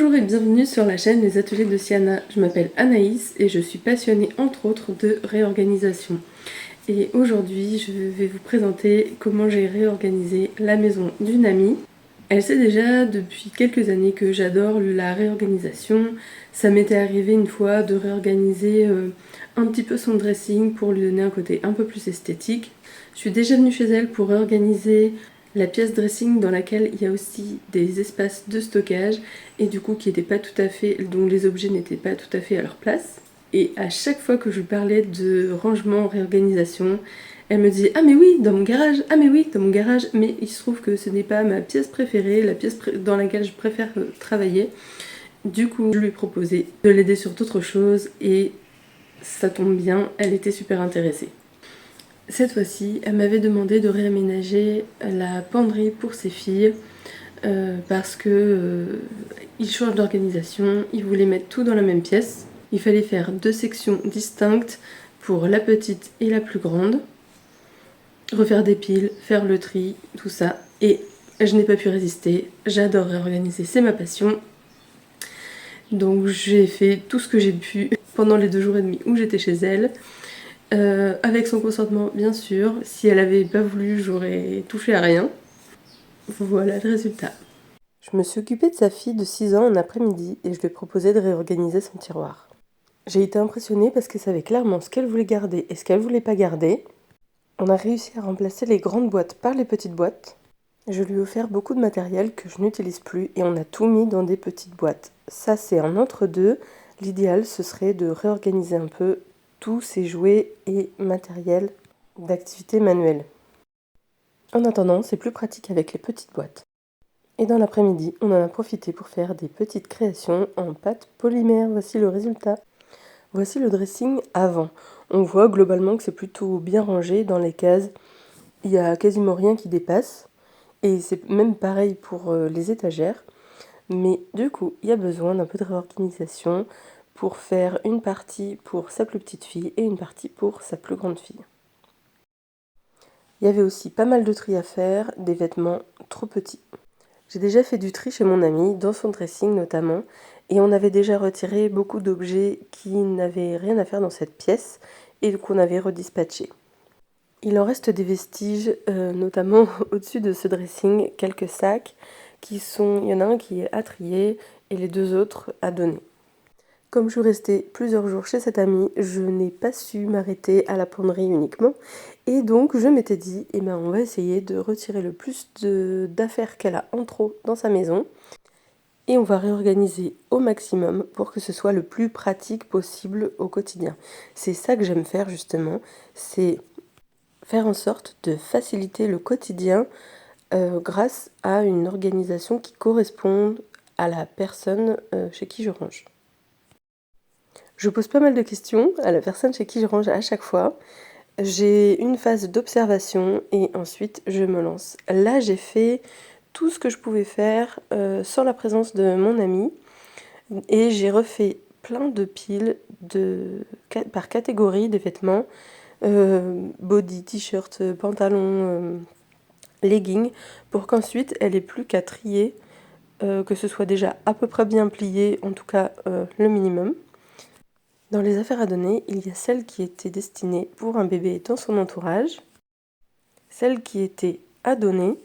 Bonjour et bienvenue sur la chaîne Les Ateliers de Siana. Je m'appelle Anaïs et je suis passionnée entre autres de réorganisation. Et aujourd'hui, je vais vous présenter comment j'ai réorganisé la maison d'une amie. Elle sait déjà depuis quelques années que j'adore la réorganisation. Ça m'était arrivé une fois de réorganiser un petit peu son dressing pour lui donner un côté un peu plus esthétique. Je suis déjà venue chez elle pour réorganiser la pièce dressing dans laquelle il y a aussi des espaces de stockage et du coup qui n'étaient pas tout à fait, dont les objets n'étaient pas tout à fait à leur place. Et à chaque fois que je parlais de rangement, réorganisation, elle me dit « Ah mais oui, dans mon garage, ah mais oui, dans mon garage », mais il se trouve que ce n'est pas ma pièce préférée, la pièce dans laquelle je préfère travailler. Du coup, je lui ai proposé de l'aider sur d'autres choses et ça tombe bien, elle était super intéressée. Cette fois-ci, elle m'avait demandé de réaménager la penderie pour ses filles parce que ils changent d'organisation, ils voulaient mettre tout dans la même pièce. Il fallait faire 2 sections distinctes pour la petite et la plus grande, refaire des piles, faire le tri, tout ça. Et je n'ai pas pu résister, j'adore réorganiser, c'est ma passion. Donc j'ai fait tout ce que j'ai pu pendant les 2 jours et demi où j'étais chez elle. Avec son consentement bien sûr, si elle avait pas voulu j'aurais touché à rien. Voilà le résultat. Je me suis occupée de sa fille de 6 ans en après-midi et je lui ai proposé de réorganiser son tiroir. J'ai été impressionnée parce qu'elle savait clairement ce qu'elle voulait garder et ce qu'elle voulait pas garder. On a réussi à remplacer les grandes boîtes par les petites boîtes. Je lui ai offert beaucoup de matériel que je n'utilise plus et on a tout mis dans des petites boîtes. Ça c'est un entre-deux. L'idéal ce serait de réorganiser un peu tous ces jouets et matériel d'activité manuelle. En attendant, c'est plus pratique avec les petites boîtes. Et dans l'après-midi, on en a profité pour faire des petites créations en pâte polymère. Voici le résultat. Voici le dressing avant. On voit globalement que c'est plutôt bien rangé dans les cases. Il n'y a quasiment rien qui dépasse. Et c'est même pareil pour les étagères. Mais du coup, il y a besoin d'un peu de réorganisation pour faire une partie pour sa plus petite fille et une partie pour sa plus grande fille. Il y avait aussi pas mal de tri à faire, des vêtements trop petits. J'ai déjà fait du tri chez mon amie, dans son dressing notamment, et on avait déjà retiré beaucoup d'objets qui n'avaient rien à faire dans cette pièce et qu'on avait redispatché. Il en reste des vestiges, notamment au-dessus de ce dressing, quelques sacs il y en a un qui est à trier et les 2 autres à donner. Comme je suis restée plusieurs jours chez cette amie, je n'ai pas su m'arrêter à la penderie uniquement. Et donc je m'étais dit, on va essayer de retirer le plus d'affaires qu'elle a en trop dans sa maison. Et on va réorganiser au maximum pour que ce soit le plus pratique possible au quotidien. C'est ça que j'aime faire justement, c'est faire en sorte de faciliter le quotidien grâce à une organisation qui corresponde à la personne chez qui je range. Je pose pas mal de questions à la personne chez qui je range à chaque fois. J'ai une phase d'observation et ensuite je me lance. Là, j'ai fait tout ce que je pouvais faire sans la présence de mon ami et j'ai refait plein de piles par catégorie des vêtements, body, t-shirt, pantalon, leggings, pour qu'ensuite elle ait plus qu'à trier, que ce soit déjà à peu près bien plié, en tout cas le minimum. Dans les affaires à donner, il y a celles qui étaient destinées pour un bébé dans son entourage, celles qui étaient à donner,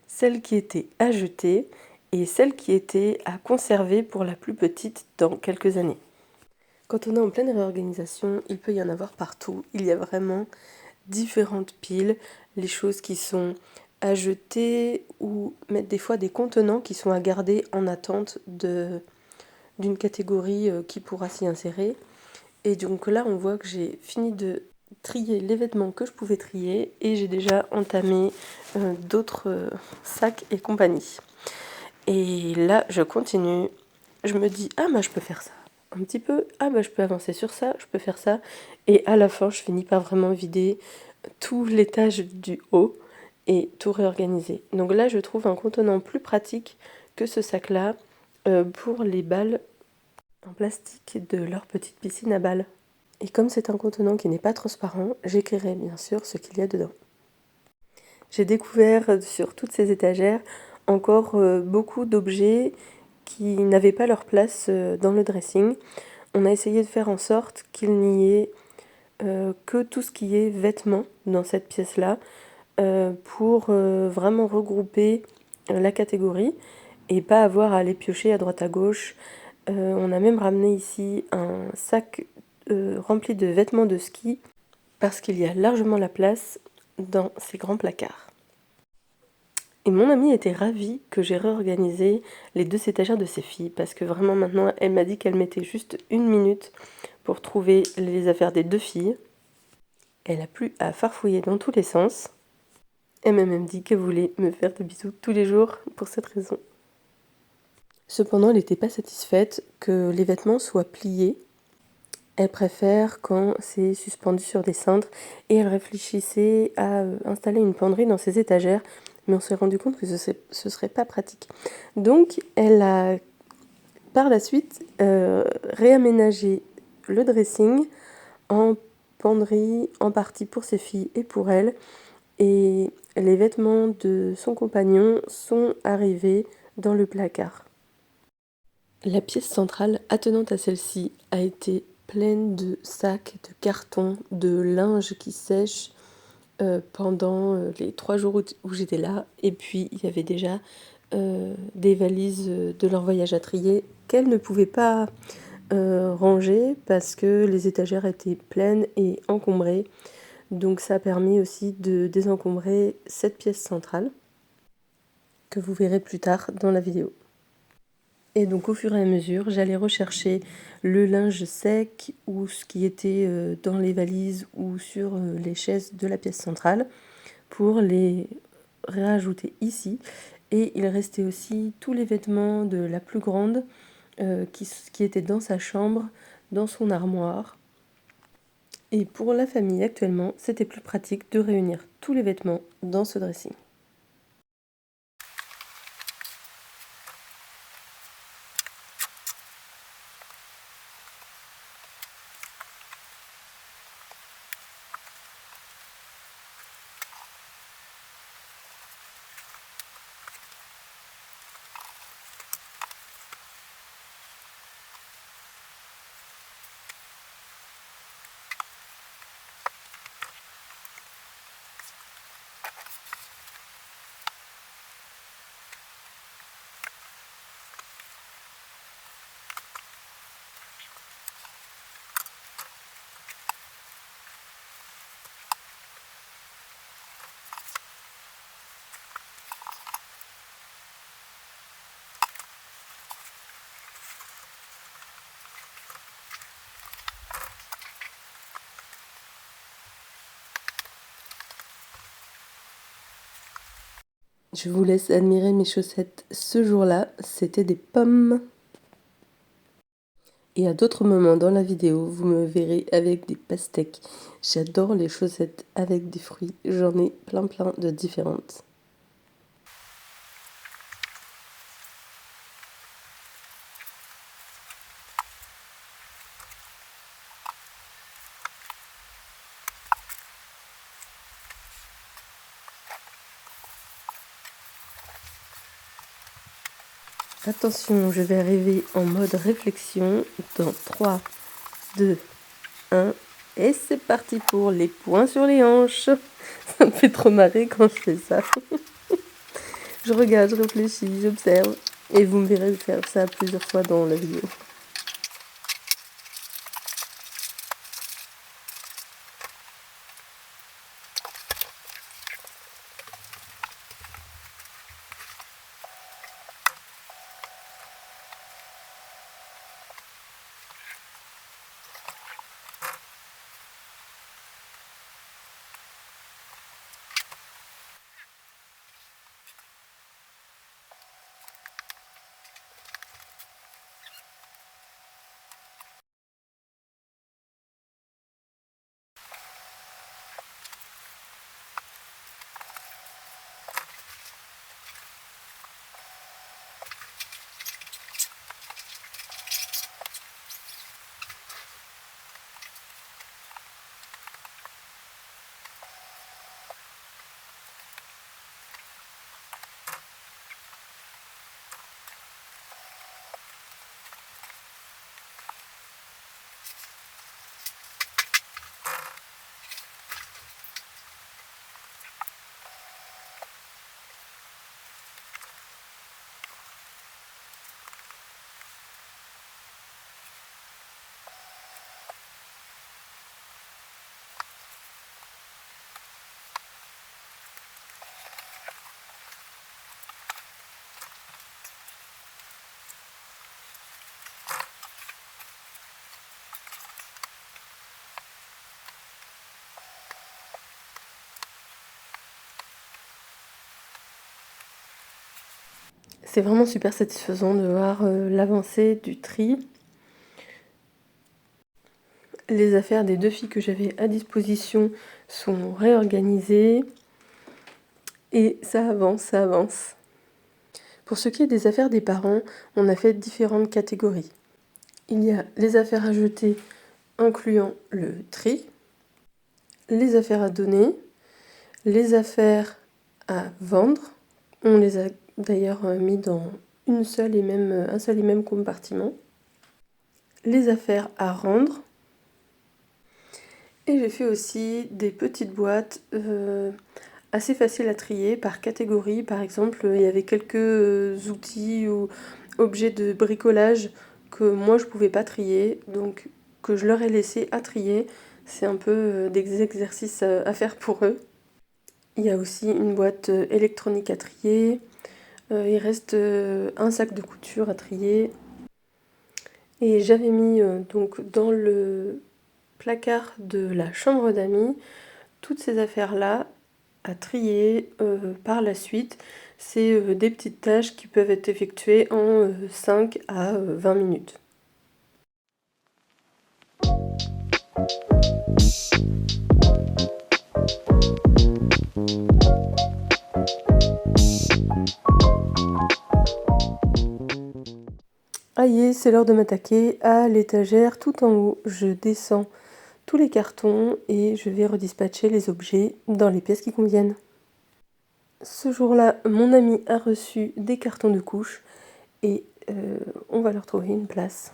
celles qui étaient à jeter et celles qui étaient à conserver pour la plus petite dans quelques années. Quand on est en pleine réorganisation, il peut y en avoir partout. Il y a vraiment différentes piles, les choses qui sont à jeter ou mettre des fois des contenants qui sont à garder en attente d'une catégorie qui pourra s'y insérer. Et donc là, on voit que j'ai fini de trier les vêtements que je pouvais trier et j'ai déjà entamé d'autres sacs et compagnie. Et là, je continue. Je me dis, je peux faire ça un petit peu. Je peux avancer sur ça, je peux faire ça. Et à la fin, je finis par vraiment vider tout l'étage du haut et tout réorganiser. Donc là, je trouve un contenant plus pratique que ce sac-là pour les balles en plastique de leur petite piscine à balles. Et comme c'est un contenant qui n'est pas transparent, j'écrirai bien sûr ce qu'il y a dedans. J'ai découvert sur toutes ces étagères encore beaucoup d'objets qui n'avaient pas leur place dans le dressing. On a essayé de faire en sorte qu'il n'y ait que tout ce qui est vêtements dans cette pièce-là pour vraiment regrouper la catégorie et pas avoir à aller piocher à droite à gauche. On a même ramené ici un sac rempli de vêtements de ski parce qu'il y a largement la place dans ces grands placards. Et mon amie était ravie que j'ai réorganisé les 2 étagères de ses filles parce que vraiment maintenant elle m'a dit qu'elle mettait juste 1 minute pour trouver les affaires des 2 filles. Elle a plus à farfouiller dans tous les sens. Elle m'a même dit qu'elle voulait me faire des bisous tous les jours pour cette raison. Cependant, elle n'était pas satisfaite que les vêtements soient pliés. Elle préfère quand c'est suspendu sur des cintres et elle réfléchissait à installer une penderie dans ses étagères, mais on s'est rendu compte que ce serait pas pratique. Donc, elle a par la suite réaménagé le dressing en penderie, en partie pour ses filles et pour elle. Et les vêtements de son compagnon sont arrivés dans le placard. La pièce centrale attenante à celle-ci a été pleine de sacs, de cartons, de linge qui sèche pendant les 3 jours où j'étais là. Et puis il y avait déjà des valises de leur voyage à trier qu'elles ne pouvaient pas ranger parce que les étagères étaient pleines et encombrées. Donc ça a permis aussi de désencombrer cette pièce centrale que vous verrez plus tard dans la vidéo. Et donc au fur et à mesure, j'allais rechercher le linge sec ou ce qui était dans les valises ou sur les chaises de la pièce centrale pour les réajouter ici. Et il restait aussi tous les vêtements de la plus grande qui étaient dans sa chambre, dans son armoire. Et pour la famille actuellement, c'était plus pratique de réunir tous les vêtements dans ce dressing. Je vous laisse admirer mes chaussettes ce jour-là, c'était des pommes. Et à d'autres moments dans la vidéo, vous me verrez avec des pastèques. J'adore les chaussettes avec des fruits, j'en ai plein de différentes. Attention, je vais arriver en mode réflexion dans 3, 2, 1 et c'est parti pour les poings sur les hanches. Ça me fait trop marrer quand je fais ça. Je regarde, je réfléchis, j'observe et vous me verrez faire ça plusieurs fois dans la vidéo. C'est vraiment super satisfaisant de voir l'avancée du tri. Les affaires des 2 filles que j'avais à disposition sont réorganisées et ça avance, ça avance. Pour ce qui est des affaires des parents, on a fait différentes catégories. Il y a les affaires à jeter, incluant le tri, les affaires à donner, les affaires à vendre. On les a d'ailleurs mis dans un seul et même compartiment. Les affaires à rendre. Et j'ai fait aussi des petites boîtes assez faciles à trier par catégorie. Par exemple, il y avait quelques outils ou objets de bricolage que moi je pouvais pas trier, donc que je leur ai laissé à trier. C'est un peu des exercices à faire pour eux. Il y a aussi une boîte électronique à trier. Il reste un sac de couture à trier. Et j'avais mis donc dans le placard de la chambre d'amis toutes ces affaires-là à trier par la suite. C'est des petites tâches qui peuvent être effectuées en 5 à 20 minutes. Aïe, c'est l'heure de m'attaquer à l'étagère tout en haut. Je descends tous les cartons et je vais redispatcher les objets dans les pièces qui conviennent. Ce jour-là, mon ami a reçu des cartons de couches et on va leur trouver une place.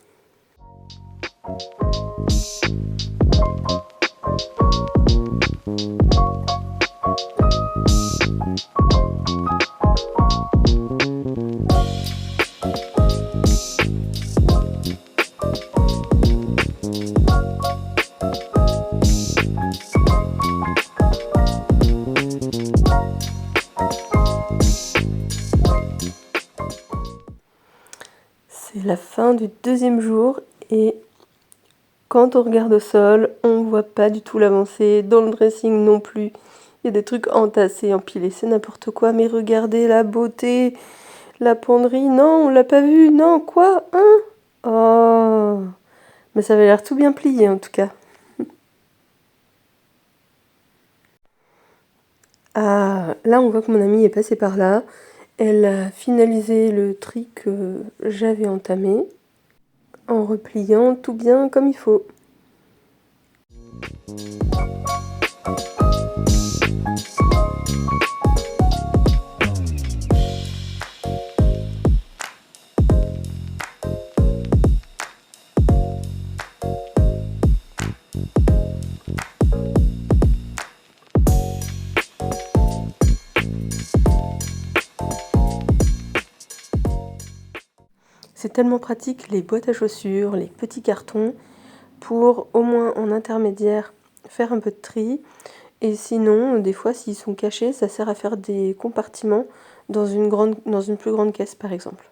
C'est la fin du 2e jour et quand on regarde au sol, on voit pas du tout l'avancée, dans le dressing non plus. Il y a des trucs entassés, empilés, c'est n'importe quoi, mais regardez la beauté, la penderie, non, on l'a pas vu, non, quoi, hein? Oh, mais ça avait l'air tout bien plié en tout cas. Ah, là on voit que mon amie est passée par là, elle a finalisé le tri que j'avais entamé, en repliant tout bien comme il faut. C'est tellement pratique les boîtes à chaussures, les petits cartons, pour au moins en intermédiaire faire un peu de tri. Et sinon, des fois, s'ils sont cachés, ça sert à faire des compartiments dans une plus grande caisse par exemple.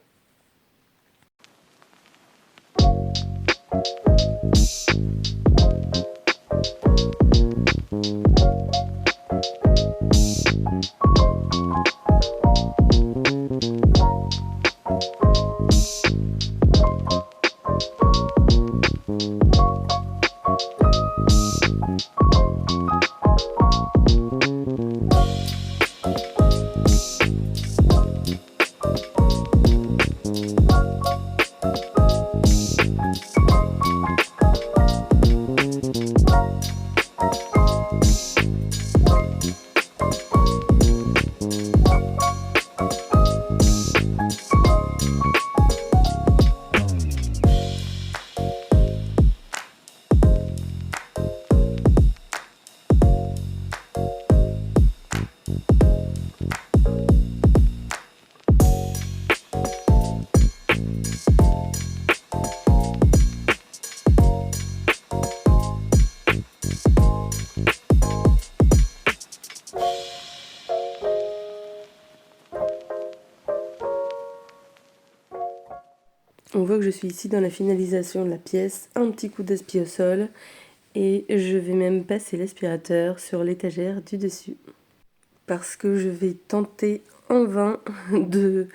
On voit que je suis ici dans la finalisation de la pièce, un petit coup d'aspi au sol et je vais même passer l'aspirateur sur l'étagère du dessus. Parce que je vais tenter en vain de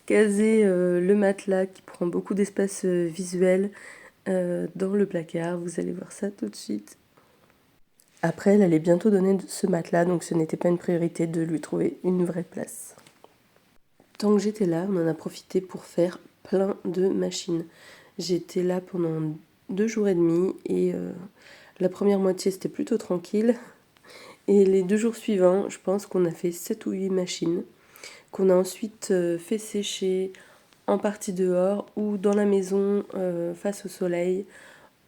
caser le matelas qui prend beaucoup d'espace visuel dans le placard. Vous allez voir ça tout de suite. Après, elle allait bientôt donner ce matelas, donc ce n'était pas une priorité de lui trouver une vraie place. Tant que j'étais là, on en a profité pour faire plein de machines. J'étais là pendant 2 jours et demi et la première moitié c'était plutôt tranquille. Et les 2 jours suivants, je pense qu'on a fait 7 ou 8 machines qu'on a ensuite fait sécher en partie dehors ou dans la maison face au soleil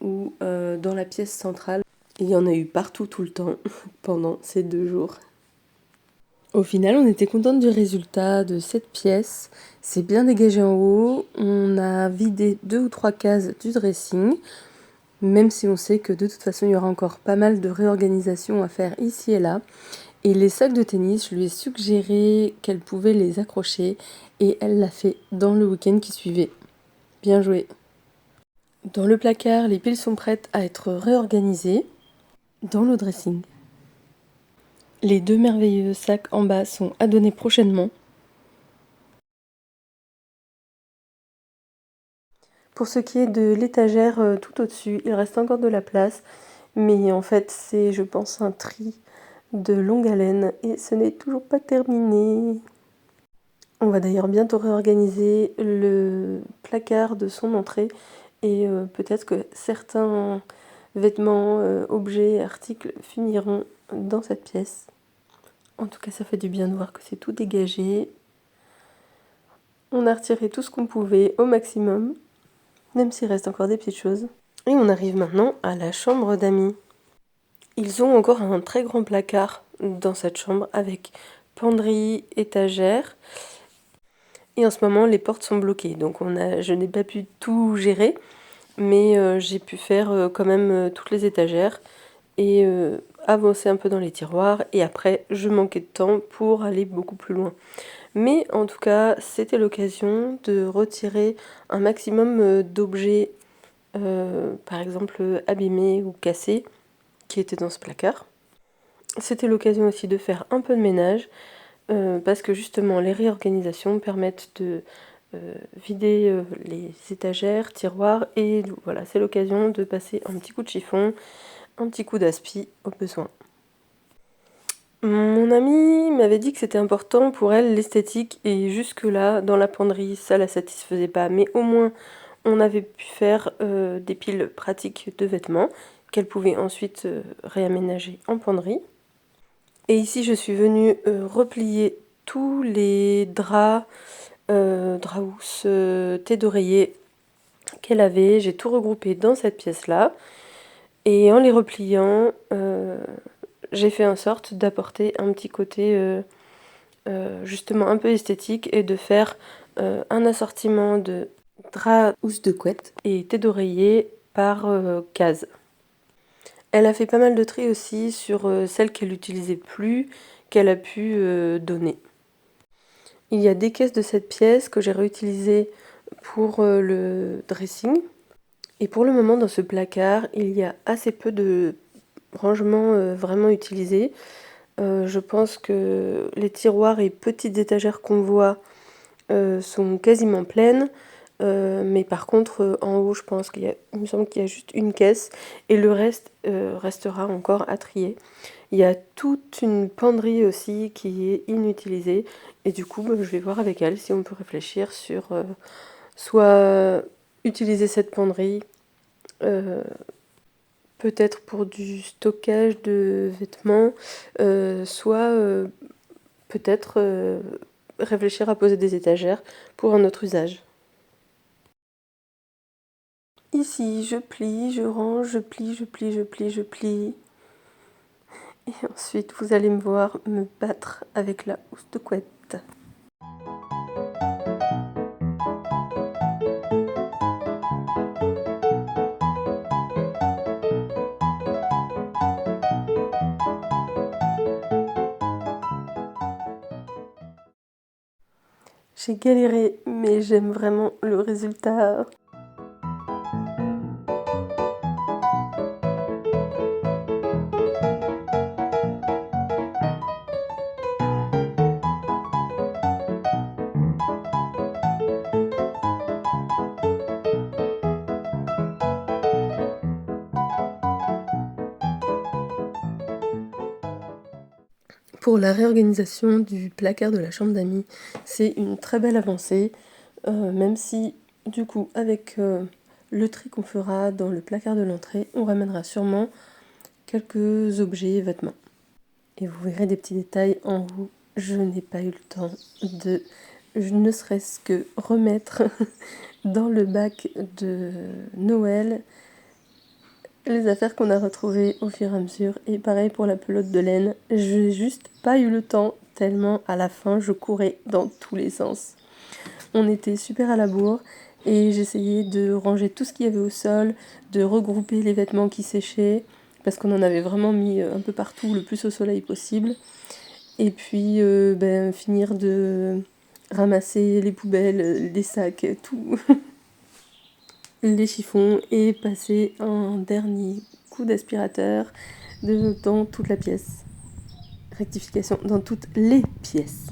ou dans la pièce centrale. Et il y en a eu partout tout le temps pendant ces 2 jours. Au final, on était contente du résultat de cette pièce. C'est bien dégagé en haut. On a vidé 2 ou 3 cases du dressing, même si on sait que de toute façon, il y aura encore pas mal de réorganisation à faire ici et là. Et les sacs de tennis, je lui ai suggéré qu'elle pouvait les accrocher et elle l'a fait dans le week-end qui suivait. Bien joué. Dans le placard, les piles sont prêtes à être réorganisées dans le dressing. Les 2 merveilleux sacs en bas sont à donner prochainement. Pour ce qui est de l'étagère tout au-dessus, il reste encore de la place, mais en fait c'est, je pense, un tri de longue haleine et ce n'est toujours pas terminé. On va d'ailleurs bientôt réorganiser le placard de son entrée et peut-être que certains vêtements, objets, articles finiront dans cette pièce. En tout cas, ça fait du bien de voir que c'est tout dégagé. On a retiré tout ce qu'on pouvait au maximum, même s'il reste encore des petites choses. Et on arrive maintenant à la chambre d'amis. Ils ont encore un très grand placard dans cette chambre avec penderie, étagère. Et en ce moment, les portes sont bloquées. Donc je n'ai pas pu tout gérer, mais j'ai pu faire quand même toutes les étagères et avancer un peu dans les tiroirs. Et après, je manquais de temps pour aller beaucoup plus loin. Mais en tout cas, c'était l'occasion de retirer un maximum d'objets, par exemple abîmés ou cassés, qui étaient dans ce placard. C'était l'occasion aussi de faire un peu de ménage, parce que justement les réorganisations permettent de vider les étagères, tiroirs, et voilà, c'est l'occasion de passer un petit coup de chiffon, un petit coup d'aspi au besoin. Mon amie m'avait dit que c'était important pour elle l'esthétique, et jusque-là, dans la penderie, ça la satisfaisait pas, mais au moins on avait pu faire des piles pratiques de vêtements qu'elle pouvait ensuite réaménager en penderie. Et ici, je suis venue replier tous les draps, draps housses, thé d'oreiller qu'elle avait. J'ai tout regroupé dans cette pièce-là. Et en les repliant, j'ai fait en sorte d'apporter un petit côté justement un peu esthétique et de faire un assortiment de draps housses de couette et thé d'oreiller par case. Elle a fait pas mal de tri aussi sur celles qu'elle n'utilisait plus, qu'elle a pu donner. Il y a des caisses de cette pièce que j'ai réutilisées pour le dressing. Et pour le moment, dans ce placard, il y a assez peu de rangements vraiment utilisés. Je pense que les tiroirs et petites étagères qu'on voit sont quasiment pleines. Mais par contre, en haut, je pense il me semble qu'il y a juste une caisse et le reste restera encore à trier. Il y a toute une penderie aussi qui est inutilisée et du coup, je vais voir avec elle si on peut réfléchir sur soit utiliser cette penderie, peut-être pour du stockage de vêtements, soit peut-être réfléchir à poser des étagères pour un autre usage. Ici, je plie, je range, je plie, je plie, je plie, je plie. Et ensuite, vous allez me voir me battre avec la housse de couette. J'ai galéré, mais j'aime vraiment le résultat. Pour la réorganisation du placard de la chambre d'amis, c'est une très belle avancée, même si du coup avec le tri qu'on fera dans le placard de l'entrée, on ramènera sûrement quelques objets et vêtements. Et vous verrez des petits détails en haut. Je n'ai pas eu le temps de ne serait-ce que remettre dans le bac de Noël les affaires qu'on a retrouvées au fur et à mesure. Et pareil pour la pelote de laine, je n'ai juste pas eu le temps tellement à la fin je courais dans tous les sens. On était super à la bourre et j'essayais de ranger tout ce qu'il y avait au sol, de regrouper les vêtements qui séchaient parce qu'on en avait vraiment mis un peu partout, le plus au soleil possible. Et puis finir de ramasser les poubelles, les sacs, tout, les chiffons et passer un dernier coup d'aspirateur dans toute la pièce. Rectification, dans toutes les pièces.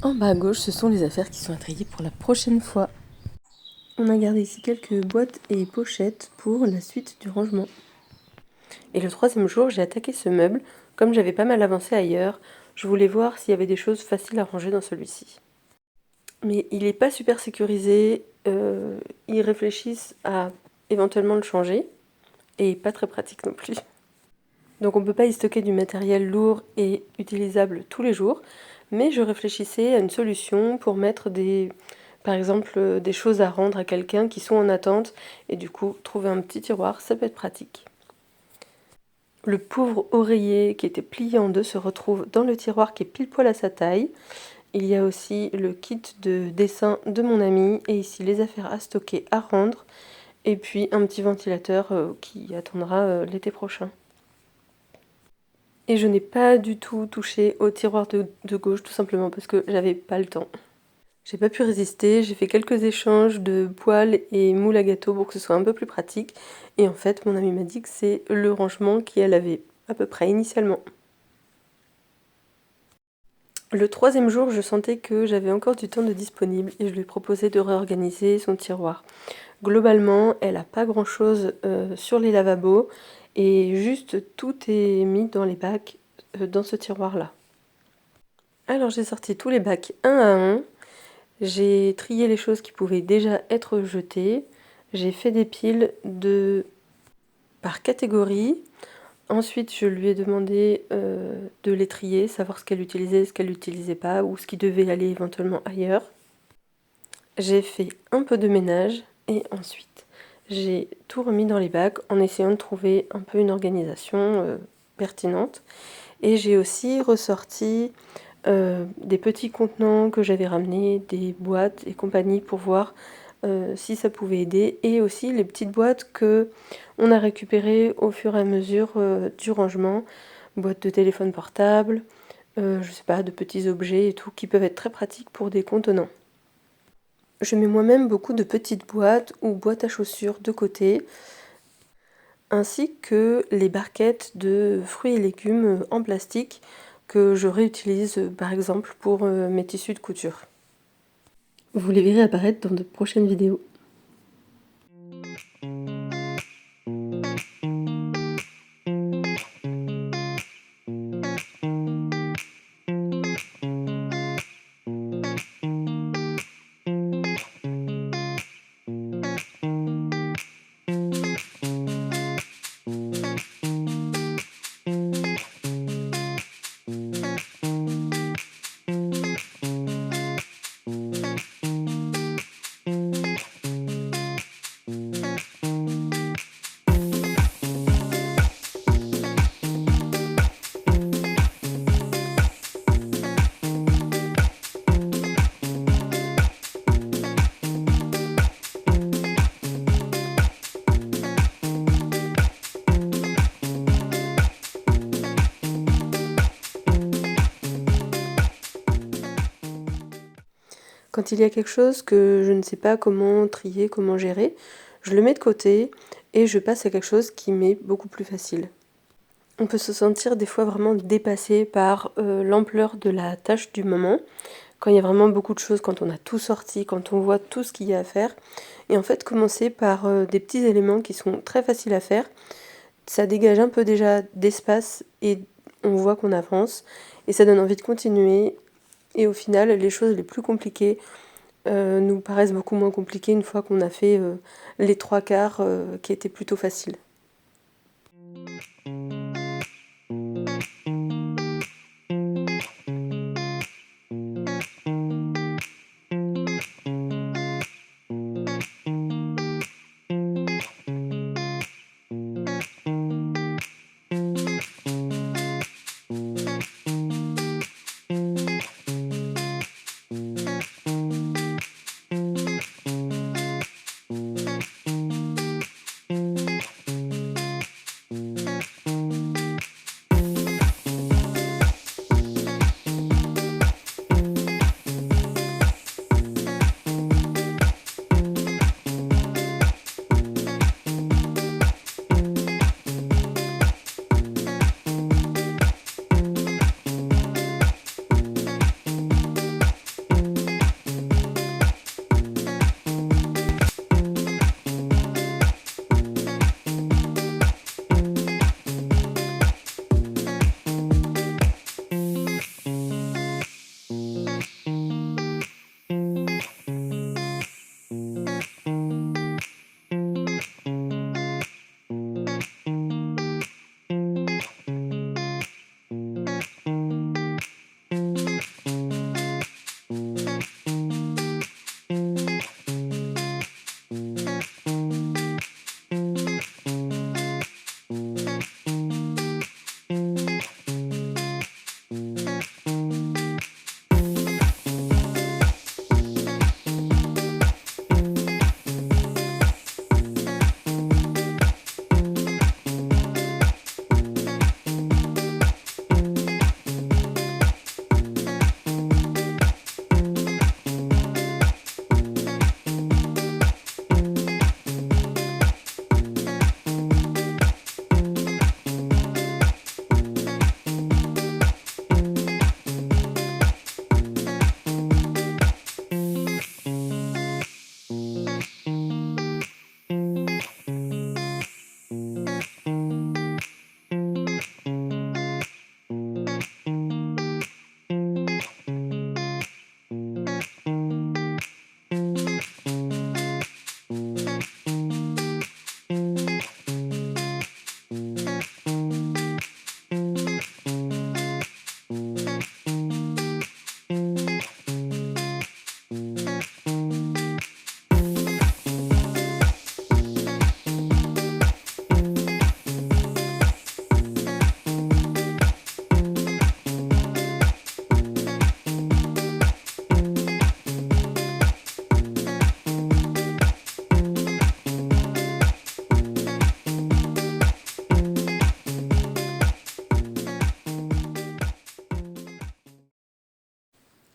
En bas à gauche, ce sont les affaires qui sont à trier pour la prochaine fois. On a gardé ici quelques boîtes et pochettes pour la suite du rangement. Et le troisième jour, j'ai attaqué ce meuble. Comme j'avais pas mal avancé ailleurs, je voulais voir s'il y avait des choses faciles à ranger dans celui-ci. Mais il n'est pas super sécurisé, ils réfléchissent à éventuellement le changer, et pas très pratique non plus. Donc on ne peut pas y stocker du matériel lourd et utilisable tous les jours, mais je réfléchissais à une solution pour mettre par exemple des choses à rendre à quelqu'un qui sont en attente, et du coup trouver un petit tiroir, ça peut être pratique. Le pauvre oreiller qui était plié en deux se retrouve dans le tiroir qui est pile poil à sa taille. Il y a aussi le kit de dessin de mon ami et ici les affaires à stocker, à rendre. Et puis un petit ventilateur qui attendra l'été prochain. Et je n'ai pas du tout touché au tiroir de gauche tout simplement parce que j'avais pas le temps. J'ai pas pu résister, j'ai fait quelques échanges de poêles et moules à gâteau pour que ce soit un peu plus pratique. Et en fait, mon amie m'a dit que c'est le rangement qu'elle avait à peu près initialement. Le troisième jour, je sentais que j'avais encore du temps de disponible et je lui ai proposé de réorganiser son tiroir. Globalement, elle n'a pas grand-chose sur les lavabos et juste tout est mis dans les bacs dans ce tiroir-là. Alors j'ai sorti tous les bacs un à un. J'ai trié les choses qui pouvaient déjà être jetées. J'ai fait des piles par catégorie. Ensuite, je lui ai demandé de les trier, savoir ce qu'elle utilisait, ce qu'elle n'utilisait pas, ou ce qui devait aller éventuellement ailleurs. J'ai fait un peu de ménage et ensuite, j'ai tout remis dans les bacs en essayant de trouver un peu une organisation pertinente. Et j'ai aussi ressorti des petits contenants que j'avais ramenés, des boîtes et compagnie pour voir si ça pouvait aider. Et aussi les petites boîtes que on a récupérées au fur et à mesure du rangement. Boîtes de téléphone portable, je sais pas, de petits objets et tout qui peuvent être très pratiques pour des contenants. Je mets moi-même beaucoup de petites boîtes ou boîtes à chaussures de côté, ainsi que les barquettes de fruits et légumes en plastique que je réutilise par exemple pour mes tissus de couture. Vous les verrez apparaître dans de prochaines vidéos. Quand il y a quelque chose que je ne sais pas comment trier, comment gérer, je le mets de côté et je passe à quelque chose qui m'est beaucoup plus facile. On peut se sentir des fois vraiment dépassé par l'ampleur de la tâche du moment, quand il y a vraiment beaucoup de choses, quand on a tout sorti, quand on voit tout ce qu'il y a à faire. Et en fait, commencer par des petits éléments qui sont très faciles à faire, ça dégage un peu déjà d'espace et on voit qu'on avance et ça donne envie de continuer. Et au final, les choses les plus compliquées nous paraissent beaucoup moins compliquées une fois qu'on a fait les trois quarts qui étaient plutôt faciles.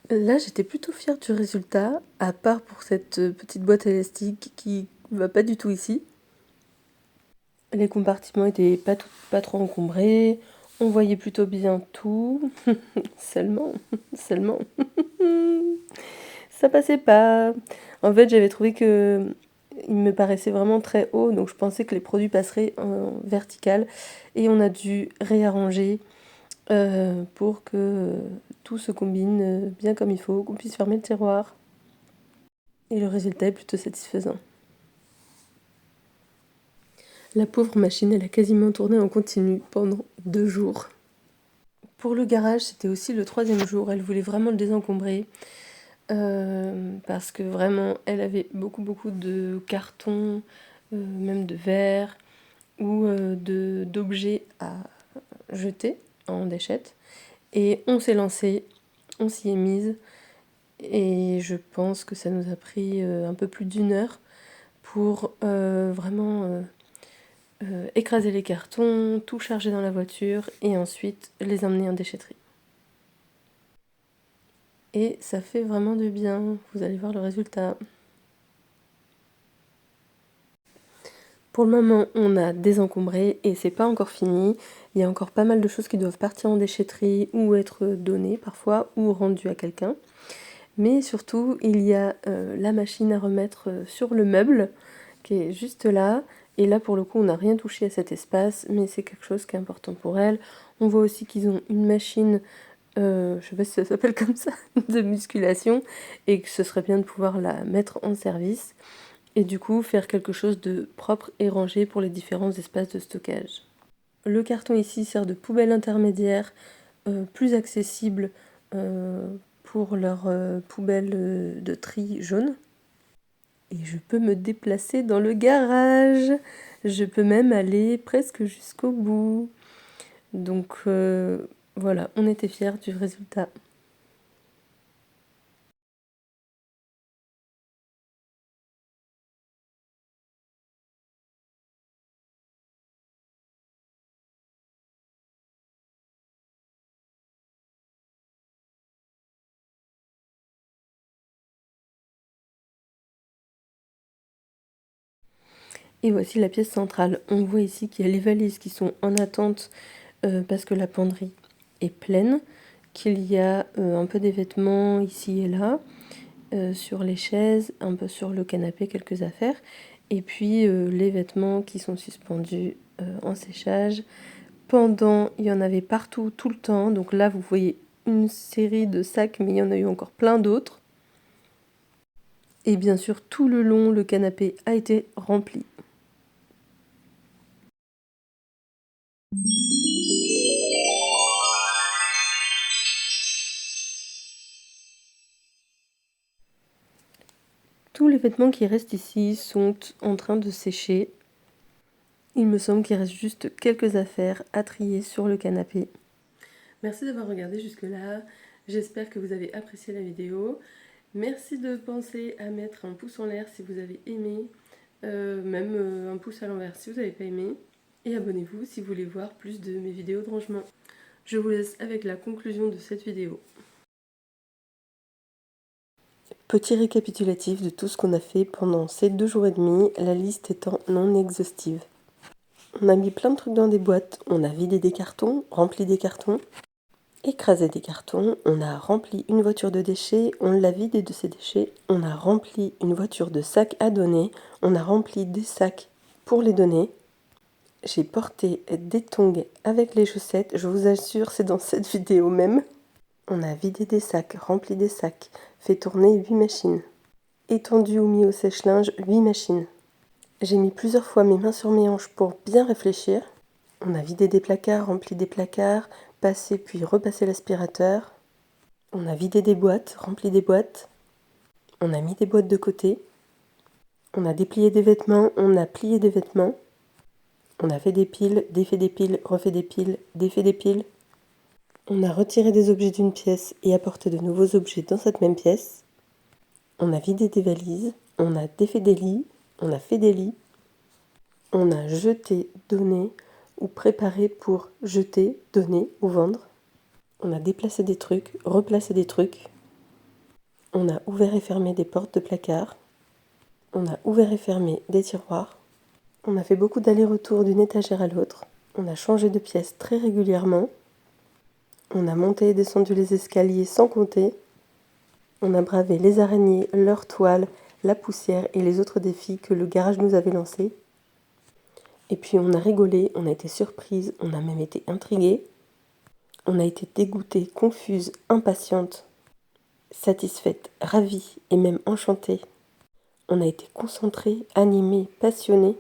Là, j'étais plutôt fière du résultat, à part pour cette petite boîte élastique qui va pas du tout ici. Les compartiments étaient pas trop encombrés, on voyait plutôt bien tout, seulement, seulement, ça passait pas. En fait, j'avais trouvé que il me paraissait vraiment très haut, donc je pensais que les produits passeraient en vertical, et on a dû réarranger pour que tout se combine bien comme il faut, qu'on puisse fermer le tiroir. Et le résultat est plutôt satisfaisant. La pauvre machine, elle a quasiment tourné en continu pendant 2 jours. Pour le garage, c'était aussi le 3e jour. Elle voulait vraiment le désencombrer parce que vraiment, elle avait beaucoup de cartons, même de verre ou d'objets à jeter en déchettes. Et on s'est lancé, on s'y est mise. Et je pense que ça nous a pris un peu plus d'1 heure pour vraiment écraser les cartons, tout charger dans la voiture et ensuite les emmener en déchetterie. Et ça fait vraiment du bien, vous allez voir le résultat. Pour le moment, on a désencombré et c'est pas encore fini. Il y a encore pas mal de choses qui doivent partir en déchetterie ou être données parfois ou rendues à quelqu'un. Mais surtout, il y a la machine à remettre sur le meuble, qui est juste là. Et là, pour le coup, on n'a rien touché à cet espace, mais c'est quelque chose qui est important pour elle. On voit aussi qu'ils ont une machine, je sais pas si ça s'appelle comme ça, de musculation, et que ce serait bien de pouvoir la mettre en service. Et du coup, faire quelque chose de propre et rangé pour les différents espaces de stockage. Le carton ici sert de poubelle intermédiaire, plus accessible pour leur poubelle de tri jaune. Et je peux me déplacer dans le garage. Je peux même aller presque jusqu'au bout. Donc voilà, on était fiers du résultat. Et voici la pièce centrale. On voit ici qu'il y a les valises qui sont en attente parce que la penderie est pleine, qu'il y a un peu des vêtements ici et là, sur les chaises, un peu sur le canapé, quelques affaires, et puis les vêtements qui sont suspendus en séchage. Pendant, il y en avait partout, tout le temps, donc là vous voyez une série de sacs, mais il y en a eu encore plein d'autres. Et bien sûr, tout le long, le canapé a été rempli. Tous les vêtements qui restent ici sont en train de sécher. Il me semble qu'il reste juste quelques affaires à trier sur le canapé. Merci d'avoir regardé jusque-là. J'espère que vous avez apprécié la vidéo. Merci de penser à mettre un pouce en l'air si vous avez aimé, même un pouce à l'envers si vous n'avez pas aimé. Et abonnez-vous si vous voulez voir plus de mes vidéos de rangement. Je vous laisse avec la conclusion de cette vidéo. Petit récapitulatif de tout ce qu'on a fait pendant ces 2 jours et demi, la liste étant non exhaustive. On a mis plein de trucs dans des boîtes, on a vidé des cartons, rempli des cartons, écrasé des cartons, on a rempli une voiture de déchets, on l'a vidé de ses déchets, on a rempli une voiture de sacs à donner, on a rempli des sacs pour les donner. J'ai porté des tongs avec les chaussettes, je vous assure, c'est dans cette vidéo même. On a vidé des sacs, rempli des sacs, fait tourner 8 machines. Étendu ou mis au sèche-linge 8 machines. J'ai mis plusieurs fois mes mains sur mes hanches pour bien réfléchir. On a vidé des placards, rempli des placards, passé puis repassé l'aspirateur. On a vidé des boîtes, rempli des boîtes. On a mis des boîtes de côté. On a déplié des vêtements, on a plié des vêtements. On a fait des piles, défait des piles, refait des piles, défait des piles. On a retiré des objets d'une pièce et apporté de nouveaux objets dans cette même pièce. On a vidé des valises, on a défait des lits, on a fait des lits. On a jeté, donné ou préparé pour jeter, donner ou vendre. On a déplacé des trucs, replacé des trucs. On a ouvert et fermé des portes de placard. On a ouvert et fermé des tiroirs. On a fait beaucoup d'allers-retours d'une étagère à l'autre. On a changé de pièce très régulièrement. On a monté et descendu les escaliers sans compter. On a bravé les araignées, leurs toiles, la poussière et les autres défis que le garage nous avait lancés. Et puis on a rigolé, on a été surprise, on a même été intriguée. On a été dégoûtée, confuse, impatiente, satisfaite, ravie et même enchantée. On a été concentrée, animée, passionnée.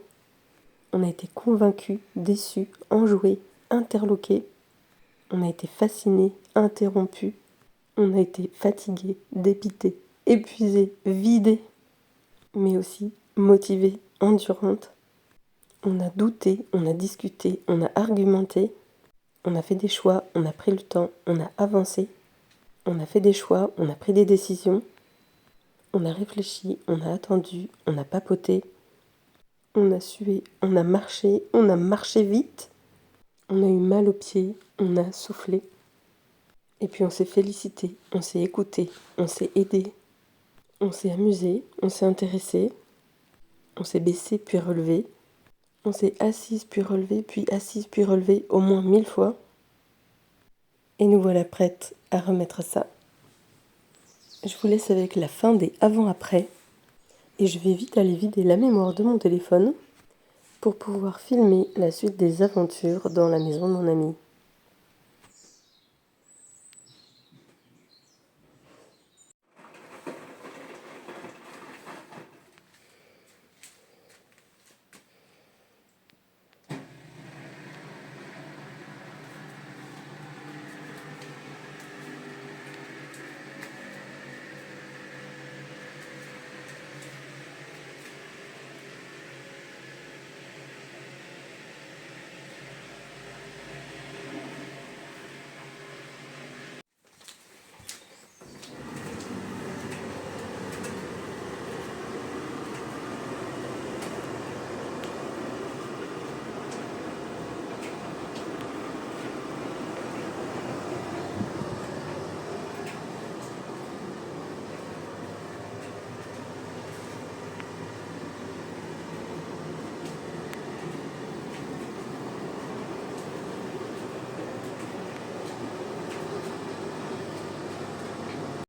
On a été convaincue, déçue, enjouée, interloquée. On a été fascinée, interrompue. On a été fatiguée, dépitée, épuisée, vidée, mais aussi motivée, endurante. On a douté, on a discuté, on a argumenté. On a fait des choix, on a pris le temps, on a avancé. On a fait des choix, on a pris des décisions. On a réfléchi, on a attendu, on a papoté. On a sué, on a marché vite. On a eu mal aux pieds, on a soufflé. Et puis on s'est félicité, on s'est écouté, on s'est aidé. On s'est amusé, on s'est intéressé. On s'est baissé puis relevé. On s'est assise puis relevé, puis assise puis relevé au moins 1000 fois. Et nous voilà prêtes à remettre ça. Je vous laisse avec la fin des avant-après. Et je vais vite aller vider la mémoire de mon téléphone pour pouvoir filmer la suite des aventures dans la maison de mon ami.